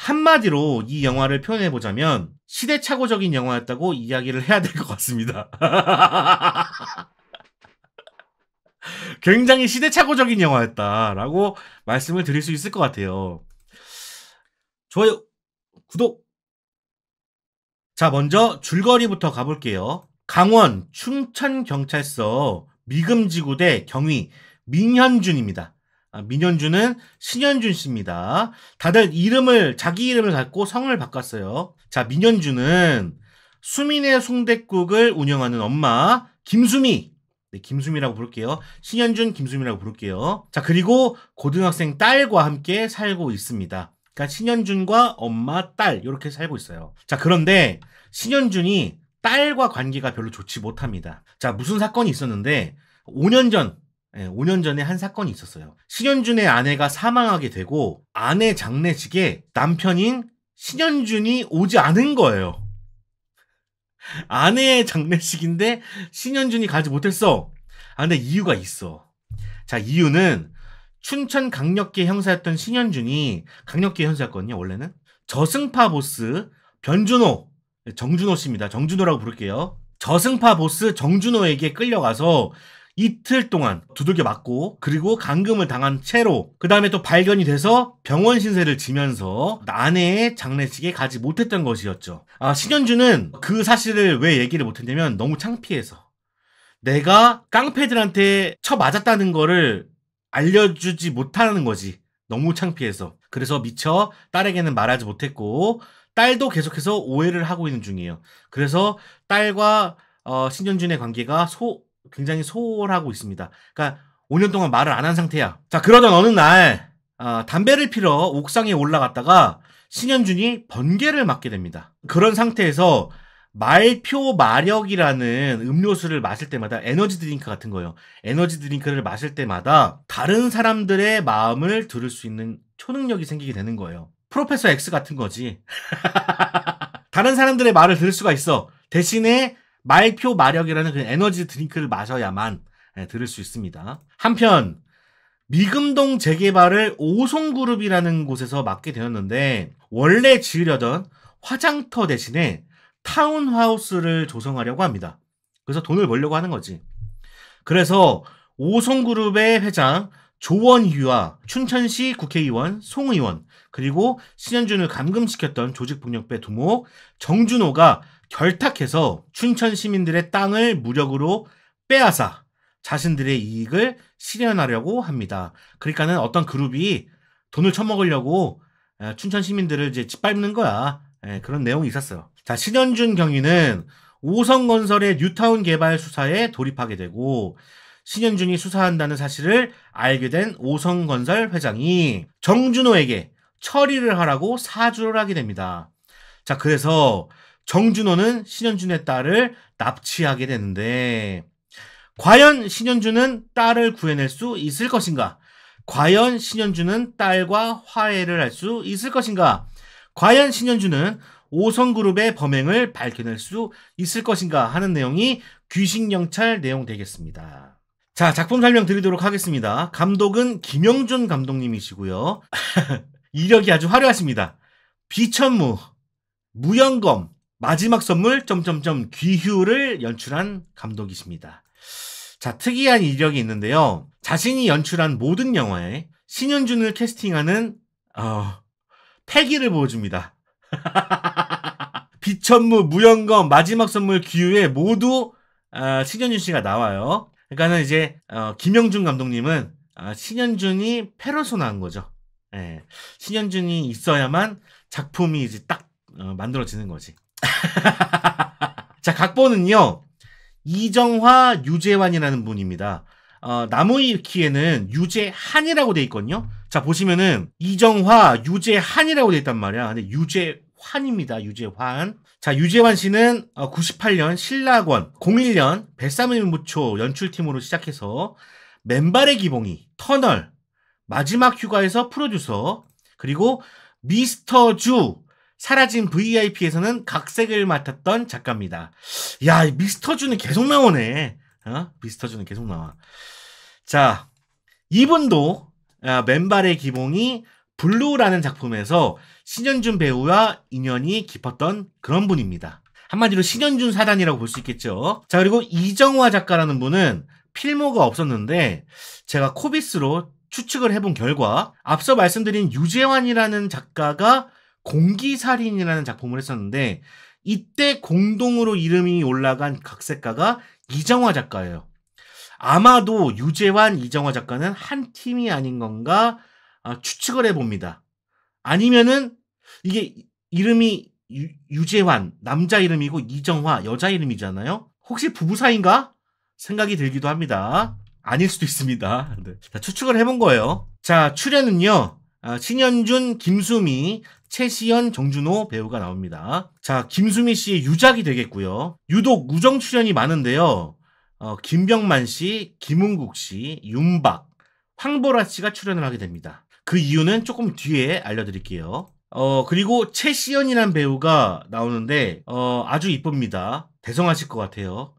한마디로 이 영화를 표현해보자면 시대착오적인 영화였다고 이야기를 해야 될 것 같습니다. 굉장히 시대착오적인 영화였다라고 말씀을 드릴 수 있을 것 같아요. 좋아요, 구독! 자, 먼저 줄거리부터 가볼게요. 강원 춘천경찰서 미금지구대 경위 민현준입니다. 민현준은 신현준 씨입니다. 다들 자기 이름을 갖고 성을 바꿨어요. 자, 민현준은 수민의 순댓국을 운영하는 엄마 김수미, 네, 김수미라고 부를게요. 신현준, 김수미라고 부를게요. 자, 그리고 고등학생 딸과 함께 살고 있습니다. 그러니까 신현준과 엄마, 딸 이렇게 살고 있어요. 자, 그런데 신현준이 딸과 관계가 별로 좋지 못합니다. 자, 무슨 사건이 있었는데 5년 전에 한 사건이 있었어요. 신현준의 아내가 사망하게 되고 아내 장례식에 남편인 신현준이 오지 않은 거예요. 아내의 장례식인데 신현준이 가지 못했어. 근데 이유가 있어. 자, 이유는 춘천강력계 형사였던 신현준이 강력계 형사였거든요. 원래는 저승파 보스 변준호, 정준호 씨입니다. 정준호라고 부를게요. 저승파 보스 정준호에게 끌려가서 이틀 동안 두들겨 맞고 그리고 감금을 당한 채로 그 다음에 또 발견이 돼서 병원 신세를 지면서 아내의 장례식에 가지 못했던 것이었죠. 신현준은 그 사실을 왜 얘기를 못했냐면 너무 창피해서, 내가 깡패들한테 쳐맞았다는 거를 알려주지 못하는 거지. 너무 창피해서. 그래서 미처 딸에게는 말하지 못했고 딸도 계속해서 오해를 하고 있는 중이에요. 그래서 딸과 신현준의 관계가 굉장히 소홀하고 있습니다. 그러니까 5년 동안 말을 안 한 상태야. 자, 그러던 어느 날 담배를 피러 옥상에 올라갔다가 신현준이 번개를 맞게 됩니다. 그런 상태에서 말표 마력이라는 음료수를 마실 때마다, 에너지 드링크 같은 거예요. 에너지 드링크를 마실 때마다 다른 사람들의 마음을 들을 수 있는 초능력이 생기게 되는 거예요. 프로페서 X 같은 거지. 다른 사람들의 말을 들을 수가 있어. 대신에 말표 마력이라는 그 에너지 드링크를 마셔야만 들을 수 있습니다. 한편 미금동 재개발을 오송그룹이라는 곳에서 맡게 되었는데 원래 지으려던 화장터 대신에 타운하우스를 조성하려고 합니다. 그래서 돈을 벌려고 하는 거지. 그래서 오송그룹의 회장 조원희와 춘천시 국회의원 송의원, 그리고 신현준을 감금시켰던 조직폭력배 두목 정준호가 결탁해서 춘천 시민들의 땅을 무력으로 빼앗아 자신들의 이익을 실현하려고 합니다. 그러니까는 어떤 그룹이 돈을 처먹으려고 춘천 시민들을 이제 짓밟는 거야. 그런 내용이 있었어요. 자, 신현준 경위는 오성건설의 뉴타운 개발 수사에 돌입하게 되고 신현준이 수사한다는 사실을 알게 된 오성건설 회장이 정준호에게 처리를 하라고 사주를 하게 됩니다. 자, 그래서 정준호는 신현준의 딸을 납치하게 되는데 과연 신현준은 딸을 구해낼 수 있을 것인가? 과연 신현준은 딸과 화해를 할 수 있을 것인가? 과연 신현준은 오성그룹의 범행을 밝혀낼 수 있을 것인가 하는 내용이 귀신경찰 내용 되겠습니다. 자, 작품 설명 드리도록 하겠습니다. 감독은 김영준 감독님이시고요. 이력이 아주 화려하십니다. 비천무, 무영검, 마지막 선물 귀휴를 연출한 감독이십니다. 자, 특이한 이력이 있는데요. 자신이 연출한 모든 영화에 신현준을 캐스팅하는 패기를 보여줍니다. 비천무, 무영검, 마지막 선물, 귀휴에 모두 신현준 씨가 나와요. 그러니까는 이제 김영준 감독님은 신현준이 페르소나인 거죠. 예, 신현준이 있어야만 작품이 이제 딱 만들어지는 거지. 자, 각본은요 이정화, 유재환이라는 분입니다. 나무위키에는 유재한이라고 돼 있거든요. 자, 보시면은 이정화, 유재한이라고 돼 있단 말이야. 근데 유재환입니다. 유재환. 자, 유재환 씨는 98년 신라권, 01년 뱃사물 무초 연출팀으로 시작해서 맨발의 기봉이, 터널, 마지막 휴가에서 프로듀서, 그리고 미스터 주, 사라진 VIP에서는 각색을 맡았던 작가입니다. 야, 미스터 주는 계속 나오네. 미스터 주는 계속 나와. 자, 이분도 맨발의 기봉이 블루라는 작품에서 신현준 배우와 인연이 깊었던 그런 분입니다. 한마디로 신현준 사단이라고 볼 수 있겠죠. 자, 그리고 이정화 작가라는 분은 필모가 없었는데 제가 코비스로 추측을 해본 결과 앞서 말씀드린 유재환이라는 작가가 공기살인이라는 작품을 했었는데 이때 공동으로 이름이 올라간 각색가가 이정화 작가예요. 아마도 유재환, 이정화 작가는 한 팀이 아닌 건가 추측을 해봅니다. 아니면은 이게 이름이 유재환 남자 이름이고 이정화 여자 이름이잖아요. 혹시 부부 사이인가 생각이 들기도 합니다. 아닐 수도 있습니다. 네. 자, 추측을 해본 거예요. 자, 출연은요. 신현준, 김수미, 최시연, 정준호 배우가 나옵니다. 자, 김수미 씨의 유작이 되겠고요. 유독 우정 출연이 많은데요. 김병만 씨, 김은국 씨, 윤박, 황보라 씨가 출연을 하게 됩니다. 그 이유는 조금 뒤에 알려드릴게요. 그리고 최시연이란 배우가 나오는데 아주 이쁩니다. 대성하실 것 같아요.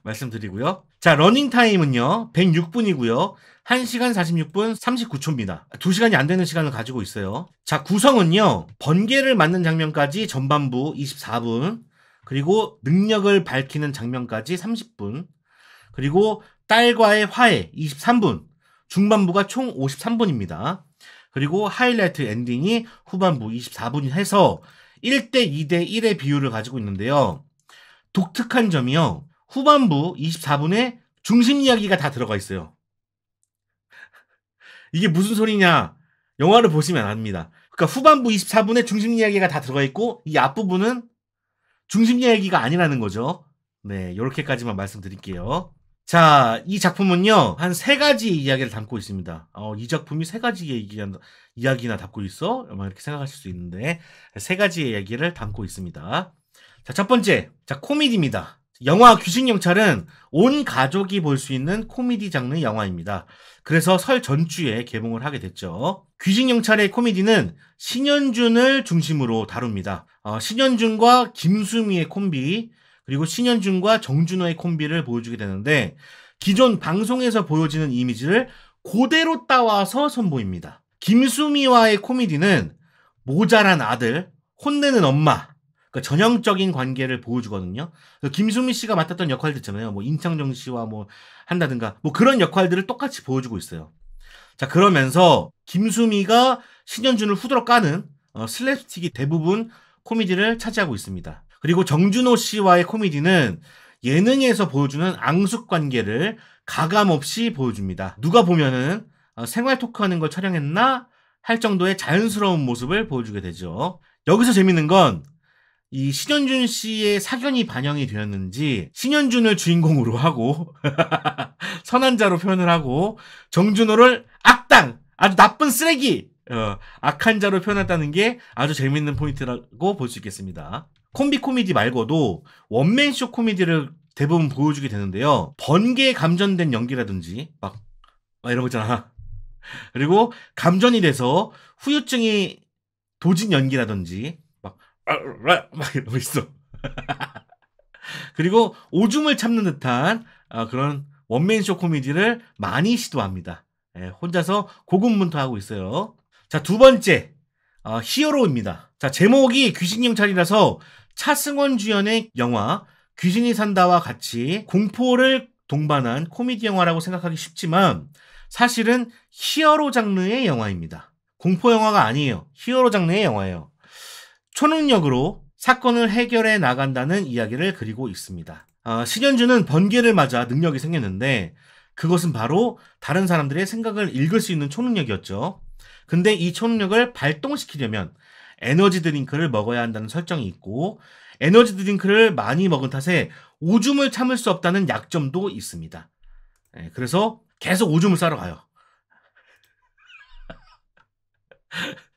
말씀드리고요. 자, 러닝타임은요 106분이고요 1시간 46분 39초입니다 2시간이 안 되는 시간을 가지고 있어요. 자, 구성은요 번개를 맞는 장면까지 전반부 24분, 그리고 능력을 밝히는 장면까지 30분, 그리고 딸과의 화해 23분, 중반부가 총 53분입니다. 그리고 하이라이트 엔딩이 후반부 24분이 해서 1대 2대 1의 비율을 가지고 있는데요. 독특한 점이요. 후반부 24분에 중심 이야기가 다 들어가 있어요. 이게 무슨 소리냐? 영화를 보시면 압니다. 그러니까 후반부 24분에 중심 이야기가 다 들어가 있고 이 앞부분은 중심 이야기가 아니라는 거죠. 네, 이렇게까지만 말씀드릴게요. 자, 이 작품은요 한 3가지 이야기를 담고 있습니다. 이 작품이 3가지 이야기나 담고 있어? 이렇게 생각하실 수 있는데 3가지의 이야기를 담고 있습니다. 자, 첫 번째, 자, 코미디입니다. 영화 귀신경찰은 온 가족이 볼 수 있는 코미디 장르 영화입니다. 그래서 설 전주에 개봉을 하게 됐죠. 귀신경찰의 코미디는 신현준을 중심으로 다룹니다. 신현준과 김수미의 콤비, 그리고 신현준과 정준호의 콤비를 보여주게 되는데 기존 방송에서 보여지는 이미지를 그대로 따와서 선보입니다. 김수미와의 코미디는 모자란 아들, 혼내는 엄마, 그러니까 전형적인 관계를 보여주거든요. 김수미 씨가 맡았던 역할들 있잖아요. 뭐 임창정 씨와 뭐 한다든가 뭐 그런 역할들을 똑같이 보여주고 있어요. 자, 그러면서 김수미가 신현준을 후드러 까는 슬랩스틱이 대부분 코미디를 차지하고 있습니다. 그리고 정준호 씨와의 코미디는 예능에서 보여주는 앙숙 관계를 가감없이 보여줍니다. 누가 보면은 생활 토크하는 걸 촬영했나 할 정도의 자연스러운 모습을 보여주게 되죠. 여기서 재밌는 건 이 신현준 씨의 사견이 반영이 되었는지 신현준을 주인공으로 하고 선한 자로 표현을 하고 정준호를 악당, 아주 나쁜 쓰레기, 악한 자로 표현했다는 게 아주 재밌는 포인트라고 볼 수 있겠습니다. 콤비 코미디 말고도 원맨쇼 코미디를 대부분 보여주게 되는데요. 번개에 감전된 연기라든지 막 이런 거 있잖아. 그리고 감전이 돼서 후유증이 도진 연기라든지 막 이러고 있어. 그리고 오줌을 참는 듯한 그런 원맨쇼 코미디를 많이 시도합니다. 혼자서 고군분투하고 있어요. 자, 두 번째, 히어로입니다. 자, 제목이 귀신경찰이라서 차승원 주연의 영화 귀신이 산다와 같이 공포를 동반한 코미디 영화라고 생각하기 쉽지만 사실은 히어로 장르의 영화입니다. 공포 영화가 아니에요. 히어로 장르의 영화예요. 초능력으로 사건을 해결해 나간다는 이야기를 그리고 있습니다. 신현준은 번개를 맞아 능력이 생겼는데 그것은 바로 다른 사람들의 생각을 읽을 수 있는 초능력이었죠. 근데 이 초능력을 발동시키려면 에너지 드링크를 먹어야 한다는 설정이 있고 에너지 드링크를 많이 먹은 탓에 오줌을 참을 수 없다는 약점도 있습니다. 그래서 계속 오줌을 싸러 가요.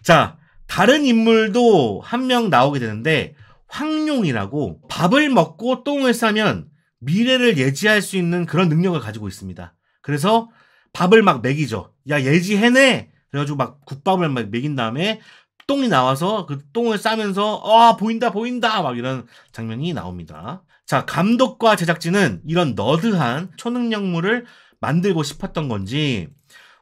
자, 다른 인물도 한 명 나오게 되는데 황룡이라고 밥을 먹고 똥을 싸면 미래를 예지할 수 있는 그런 능력을 가지고 있습니다. 그래서 밥을 막 먹이죠. 야, 예지해내! 그래가지고 막 국밥을 막 먹인 다음에 똥이 나와서 그 똥을 싸면서 보인다 보인다 막 이런 장면이 나옵니다. 자, 감독과 제작진은 이런 너드한 초능력물을 만들고 싶었던 건지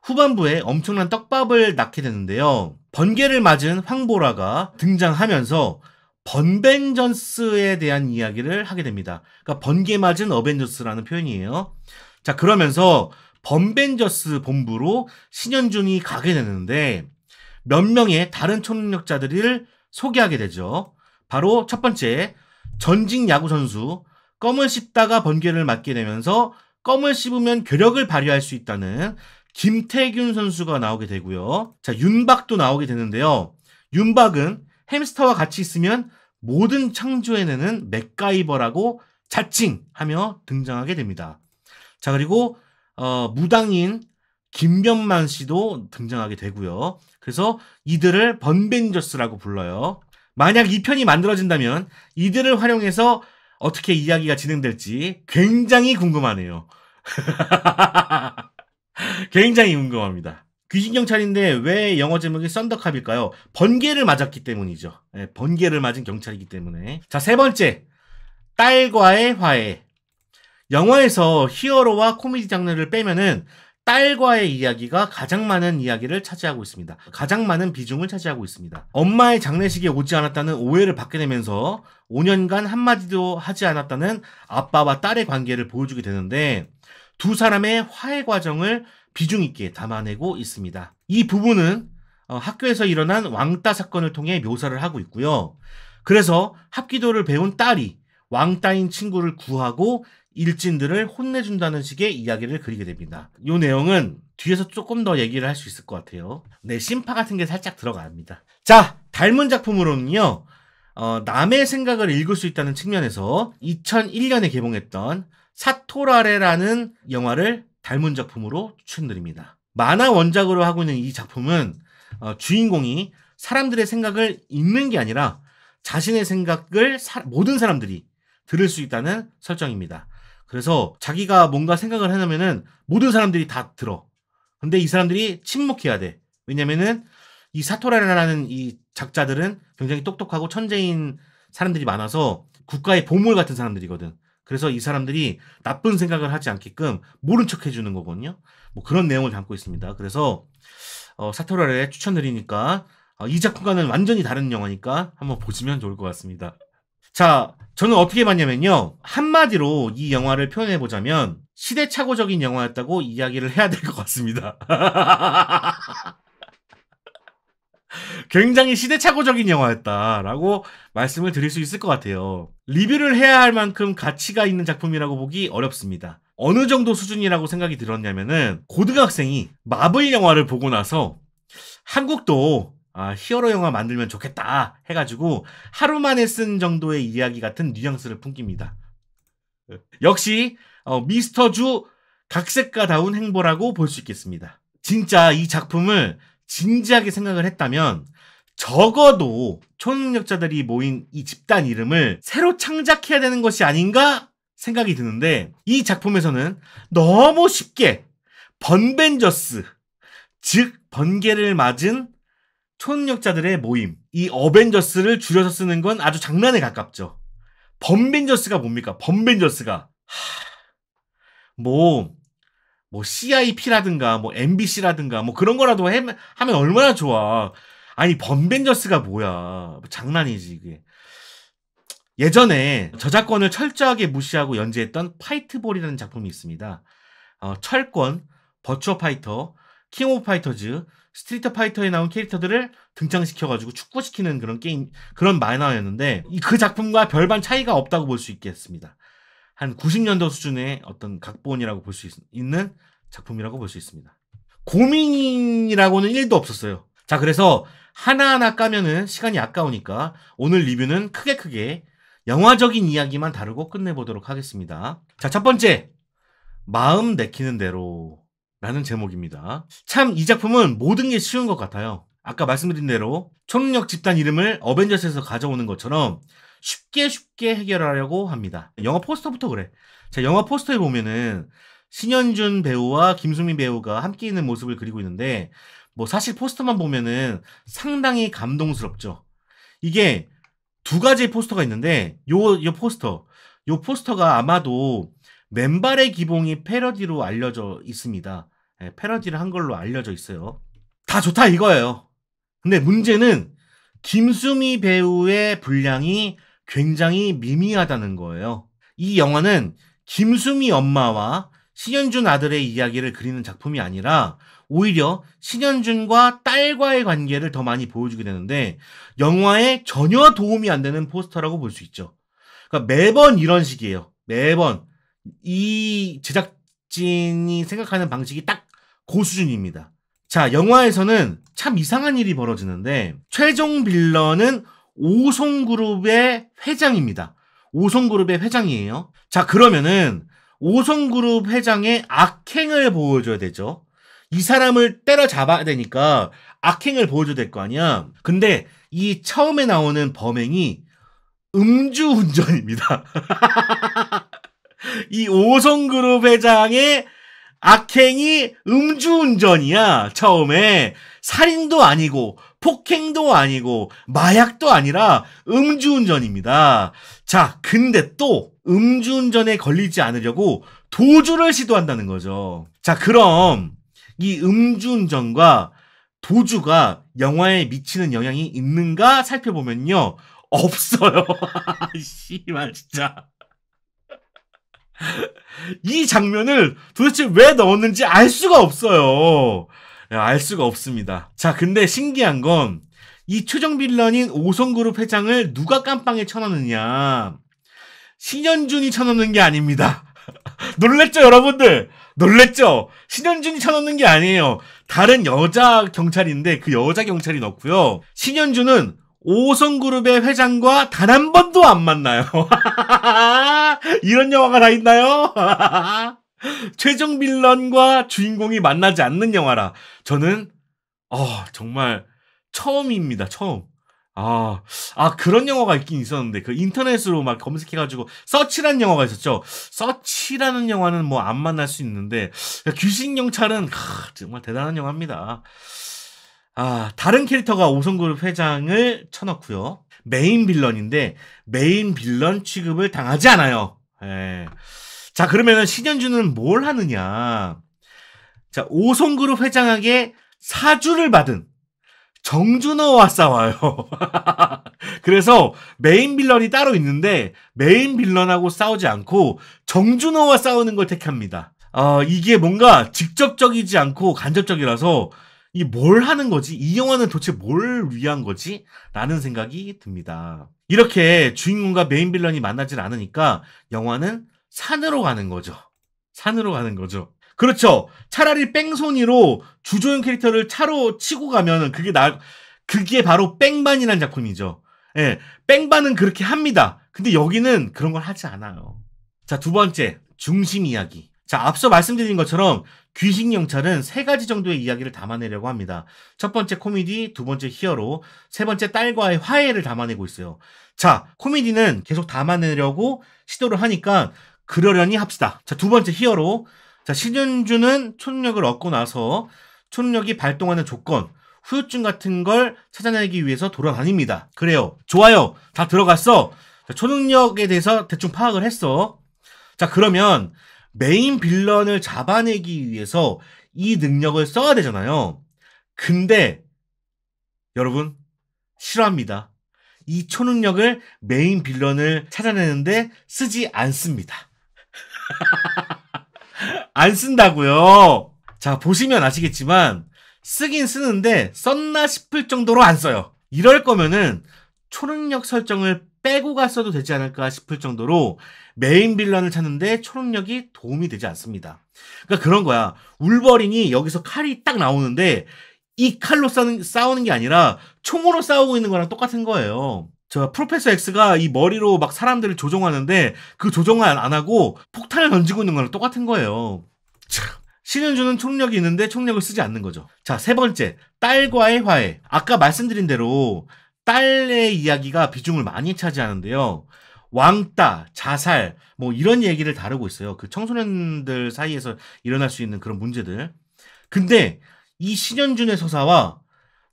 후반부에 엄청난 떡밥을 낳게 되는데요. 번개를 맞은 황보라가 등장하면서 번벤전스에 대한 이야기를 하게 됩니다. 그러니까 번개 맞은 어벤져스라는 표현이에요. 자, 그러면서 번벤져스 본부로 신현준이 가게 되는데 몇 명의 다른 초능력자들을 소개하게 되죠. 바로 첫 번째, 전직 야구 선수, 껌을 씹다가 번개를 맞게 되면서 껌을 씹으면 괴력을 발휘할 수 있다는 김태균 선수가 나오게 되고요. 자, 윤박도 나오게 되는데요. 윤박은 햄스터와 같이 있으면 모든 창조해내는 맥가이버라고 자칭하며 등장하게 됩니다. 자, 그리고 무당인 김변만 씨도 등장하게 되고요. 그래서 이들을 번벤져스라고 불러요. 만약 이 편이 만들어진다면 이들을 활용해서 어떻게 이야기가 진행될지 굉장히 궁금하네요. 굉장히 궁금합니다. 귀신경찰인데 왜 영어 제목이 썬더캅일까요? 번개를 맞았기 때문이죠. 네, 번개를 맞은 경찰이기 때문에. 자, 세 번째, 딸과의 화해. 영화에서 히어로와 코미디 장르를 빼면은 딸과의 이야기가 가장 많은 이야기를 차지하고 있습니다. 가장 많은 비중을 차지하고 있습니다. 엄마의 장례식에 오지 않았다는 오해를 받게 되면서 5년간 한마디도 하지 않았다는 아빠와 딸의 관계를 보여주게 되는데 두 사람의 화해 과정을 비중 있게 담아내고 있습니다. 이 부분은 학교에서 일어난 왕따 사건을 통해 묘사를 하고 있고요. 그래서 합기도를 배운 딸이 왕따인 친구를 구하고 일진들을 혼내준다는 식의 이야기를 그리게 됩니다. 이 내용은 뒤에서 조금 더 얘기를 할 수 있을 것 같아요. 네, 심파 같은 게 살짝 들어갑니다. 자, 닮은 작품으로는요. 남의 생각을 읽을 수 있다는 측면에서 2001년에 개봉했던 사토라레라는 영화를 닮은 작품으로 추천드립니다. 만화 원작으로 하고 있는 이 작품은 주인공이 사람들의 생각을 읽는 게 아니라 자신의 생각을 모든 사람들이 들을 수 있다는 설정입니다. 그래서 자기가 뭔가 생각을 해놓으면은 모든 사람들이 다 들어. 근데 이 사람들이 침묵해야 돼. 왜냐면은 이 사토라라는 이 작자들은 굉장히 똑똑하고 천재인 사람들이 많아서 국가의 보물 같은 사람들이거든. 그래서 이 사람들이 나쁜 생각을 하지 않게끔 모른 척 해주는 거거든요. 뭐 그런 내용을 담고 있습니다. 그래서 사토라를 추천드리니까 이 작품과는 완전히 다른 영화니까 한번 보시면 좋을 것 같습니다. 자, 저는 어떻게 봤냐면요. 한마디로 이 영화를 표현해보자면 시대착오적인 영화였다고 이야기를 해야 될 것 같습니다. 굉장히 시대착오적인 영화였다라고 말씀을 드릴 수 있을 것 같아요. 리뷰를 해야 할 만큼 가치가 있는 작품이라고 보기 어렵습니다. 어느 정도 수준이라고 생각이 들었냐면은 고등학생이 마블 영화를 보고 나서 한국도 히어로 영화 만들면 좋겠다 해가지고 하루 만에 쓴 정도의 이야기 같은 뉘앙스를 풍깁니다. 역시 미스터주 각색가다운 행보라고 볼 수 있겠습니다. 진짜 이 작품을 진지하게 생각을 했다면 적어도 초능력자들이 모인 이 집단 이름을 새로 창작해야 되는 것이 아닌가 생각이 드는데 이 작품에서는 너무 쉽게 번벤져스, 즉 번개를 맞은 초능력자들의 모임, 이 어벤져스를 줄여서 쓰는 건 아주 장난에 가깝죠. 번벤져스가 뭡니까? 번벤져스가 뭐 CIP라든가 뭐 MBC라든가 뭐 그런 거라도 하면 얼마나 좋아. 아니 번벤져스가 뭐야. 장난이지 이게. 예전에 저작권을 철저하게 무시하고 연재했던 파이트볼이라는 작품이 있습니다. 철권, 버추어 파이터, 킹 오브 파이터즈, 스트리트 파이터에 나온 캐릭터들을 등장시켜가지고 축구시키는 그런 게임, 그런 만화였는데 그 작품과 별반 차이가 없다고 볼 수 있겠습니다. 한 90년도 수준의 어떤 각본이라고 볼 수 있는 작품이라고 볼 수 있습니다. 고민이라고는 1도 없었어요. 자, 그래서 하나하나 까면은 시간이 아까우니까 오늘 리뷰는 크게 영화적인 이야기만 다루고 끝내보도록 하겠습니다. 자, 첫 번째, 마음 내키는 대로 라는 제목입니다. 참 이 작품은 모든 게 쉬운 것 같아요. 아까 말씀드린 대로 초능력 집단 이름을 어벤져스에서 가져오는 것처럼 쉽게 해결하려고 합니다. 영화 포스터부터 그래. 자, 영화 포스터에 보면은 신현준 배우와 김수민 배우가 함께 있는 모습을 그리고 있는데 뭐 사실 포스터만 보면은 상당히 감동스럽죠. 이게 두 가지의 포스터가 있는데 요 포스터가 아마도 맨발의 기봉이 패러디로 알려져 있습니다. 패러디를 한 걸로 알려져 있어요. 다 좋다 이거예요. 근데 문제는 김수미 배우의 분량이 굉장히 미미하다는 거예요. 이 영화는 김수미 엄마와 신현준 아들의 이야기를 그리는 작품이 아니라 오히려 신현준과 딸과의 관계를 더 많이 보여주게 되는데 영화에 전혀 도움이 안 되는 포스터라고 볼 수 있죠. 그러니까 매번 이런 식이에요. 매번 이 제작진이 생각하는 방식이 딱 그 수준입니다. 자, 영화에서는 참 이상한 일이 벌어지는데 최종 빌런은 오송그룹의 회장입니다. 오송그룹의 회장이에요. 자, 그러면은 오송그룹 회장의 악행을 보여줘야 되죠. 이 사람을 때려잡아야 되니까 악행을 보여줘야 될 거 아니야. 근데 이 처음에 나오는 범행이 음주운전입니다. 이 오송그룹 회장의 악행이 음주운전이야. 처음에 살인도 아니고 폭행도 아니고 마약도 아니라 음주운전입니다. 자, 근데 또 음주운전에 걸리지 않으려고 도주를 시도한다는 거죠. 자, 그럼 이 음주운전과 도주가 영화에 미치는 영향이 있는가 살펴보면요. 없어요. 씨발 진짜. 이 장면을 도대체 왜 넣었는지 알 수가 없어요. 알 수가 없습니다. 자, 근데 신기한 건 이 최종 빌런인 오송그룹 회장을 누가 깜빵에 쳐넣느냐. 신현준이 쳐넣는 게 아닙니다. 놀랬죠, 여러분들? 놀랬죠? 신현준이 쳐넣는 게 아니에요. 다른 여자 경찰인데 그 여자 경찰이 넣고요. 신현준은 오송그룹의 회장과 단 한 번도 안 만나요. 이런 영화가 다 있나요? 최종 빌런과 주인공이 만나지 않는 영화라. 저는 정말 처음입니다. 처음. 그런 영화가 있긴 있었는데 그 인터넷으로 막 검색해가지고 서치라는 영화가 있었죠. 서치라는 영화는 뭐 안 만날 수 있는데 귀신경찰은 정말 대단한 영화입니다. 다른 캐릭터가 오송그룹 회장을 쳐넣고요. 메인 빌런인데 메인 빌런 취급을 당하지 않아요. 자, 그러면은 신현준은 뭘 하느냐. 자, 오송그룹 회장에게 사주를 받은 정준호와 싸워요. 그래서 메인 빌런이 따로 있는데 메인 빌런하고 싸우지 않고 정준호와 싸우는 걸 택합니다. 이게 뭔가 직접적이지 않고 간접적이라서 이 뭘 하는 거지? 이 영화는 도대체 뭘 위한 거지? 라는 생각이 듭니다. 이렇게 주인공과 메인 빌런이 만나질 않으니까 영화는 산으로 가는 거죠. 산으로 가는 거죠. 그렇죠. 차라리 뺑소니로 주조연 캐릭터를 차로 치고 가면 그게 바로 뺑반이라는 작품이죠. 예, 뺑반은 그렇게 합니다. 근데 여기는 그런 걸 하지 않아요. 자, 두 번째, 중심 이야기. 자, 앞서 말씀드린 것처럼 귀신경찰은 3가지 정도의 이야기를 담아내려고 합니다. 첫 번째 코미디, 두 번째 히어로, 세 번째 딸과의 화해를 담아내고 있어요. 자, 코미디는 계속 담아내려고 시도를 하니까 그러려니 합시다. 자, 두 번째 히어로. 자, 신현준은 초능력을 얻고 나서 초능력이 발동하는 조건, 후유증 같은 걸 찾아내기 위해서 돌아다닙니다. 그래요. 좋아요. 다 들어갔어. 자, 초능력에 대해서 대충 파악을 했어. 자, 그러면 메인 빌런을 잡아내기 위해서 이 능력을 써야 되잖아요. 근데 여러분 싫어합니다. 이 초능력을 메인 빌런을 찾아내는데 쓰지 않습니다. 안 쓴다고요. 자, 보시면 아시겠지만 쓰긴 쓰는데 썼나 싶을 정도로 안 써요. 이럴 거면은 초능력 설정을 빼고 갔어도 되지 않을까 싶을 정도로 메인 빌런을 찾는데 초능력이 도움이 되지 않습니다. 그러니까 그런 거야. 울버린이 여기서 칼이 딱 나오는데 이 칼로 싸우는 게 아니라 총으로 싸우고 있는 거랑 똑같은 거예요. 저 프로페서 X가 이 머리로 막 사람들을 조종하는데 그 조종을 안 하고 폭탄을 던지고 있는 거랑 똑같은 거예요. 참. 신현준은 초능력이 있는데 초능력을 쓰지 않는 거죠. 자, 세 번째, 딸과의 화해. 아까 말씀드린 대로 딸의 이야기가 비중을 많이 차지하는데요. 왕따, 자살, 뭐 이런 얘기를 다루고 있어요. 그 청소년들 사이에서 일어날 수 있는 그런 문제들. 근데 이 신현준의 서사와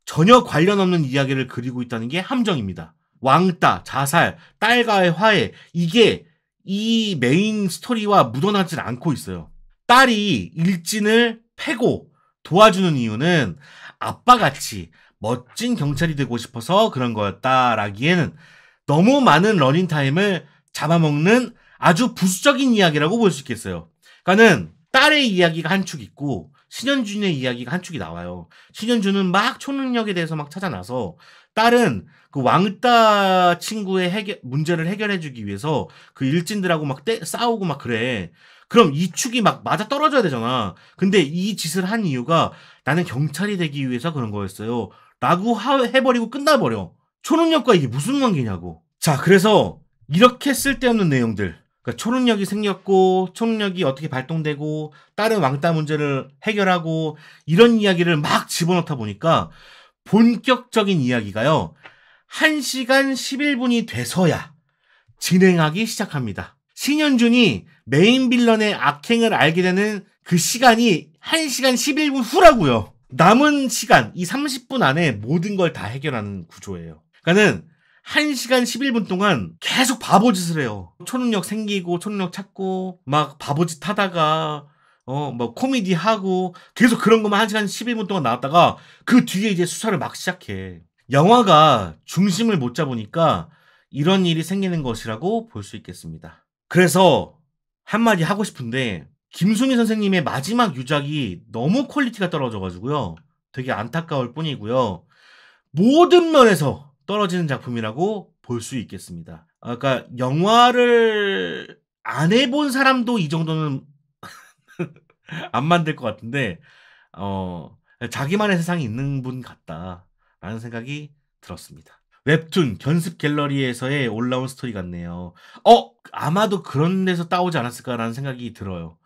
전혀 관련 없는 이야기를 그리고 있다는 게 함정입니다. 왕따, 자살, 딸과의 화해, 이게 이 메인 스토리와 묻어나질 않고 있어요. 딸이 일진을 패고 도와주는 이유는 아빠같이 멋진 경찰이 되고 싶어서 그런 거였다라기에는 너무 많은 러닝타임을 잡아먹는 아주 부수적인 이야기라고 볼 수 있겠어요. 그러니까는 딸의 이야기가 한 축 있고 신현준의 이야기가 한 축이 나와요. 신현준은 막 초능력에 대해서 막 찾아나서 딸은 그 왕따 친구의 문제를 해결해주기 위해서 그 일진들하고 막 싸우고 막 그래. 그럼 이 축이 막 맞아 떨어져야 되잖아. 근데 이 짓을 한 이유가 나는 경찰이 되기 위해서 그런 거였어요. 라고 해버리고 끝나버려. 초능력과 이게 무슨 관계냐고. 자, 그래서 이렇게 쓸데없는 내용들. 그러니까 초능력이 생겼고 초능력이 어떻게 발동되고 다른 왕따 문제를 해결하고 이런 이야기를 막 집어넣다 보니까 본격적인 이야기가요. 1시간 11분이 돼서야 진행하기 시작합니다. 신현준이 메인 빌런의 악행을 알게 되는 그 시간이 1시간 11분 후라고요. 남은 시간, 이 30분 안에 모든 걸 다 해결하는 구조예요. 그러니까는 1시간 11분 동안 계속 바보짓을 해요. 초능력 생기고 초능력 찾고 막 바보짓 하다가 뭐 코미디 하고 계속 그런 것만 1시간 11분 동안 나왔다가 그 뒤에 이제 수사를 막 시작해. 영화가 중심을 못 잡으니까 이런 일이 생기는 것이라고 볼 수 있겠습니다. 그래서 한마디 하고 싶은데 김수미 선생님의 마지막 유작이 너무 퀄리티가 떨어져가지고요. 되게 안타까울 뿐이고요. 모든 면에서 떨어지는 작품이라고 볼 수 있겠습니다. 그러니까 영화를 안 해본 사람도 이 정도는 안 만들 것 같은데 자기만의 세상이 있는 분 같다라는 생각이 들었습니다. 웹툰 견습 갤러리에서의 올라온 스토리 같네요. 아마도 그런 데서 따오지 않았을까라는 생각이 들어요.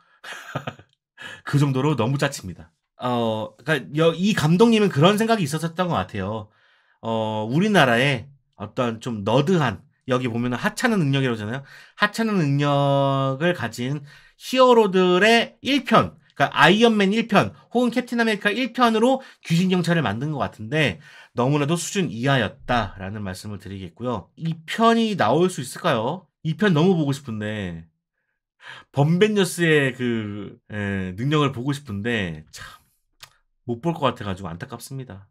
그 정도로 너무 짜칩니다. 그러니까 이 감독님은 그런 생각이 있었던 것 같아요. 우리나라에 어떤 좀 너드한, 여기 보면은 하찮은 능력이라고 하잖아요. 하찮은 능력을 가진 히어로들의 1편, 그러니까 아이언맨 1편 혹은 캡틴 아메리카 1편으로 귀신 경찰을 만든 것 같은데 너무나도 수준 이하였다라는 말씀을 드리겠고요. 이 편이 나올 수 있을까요? 이 편 너무 보고 싶은데 범벤저스의 그 능력을 보고 싶은데 참 못 볼 것 같아가지고 안타깝습니다.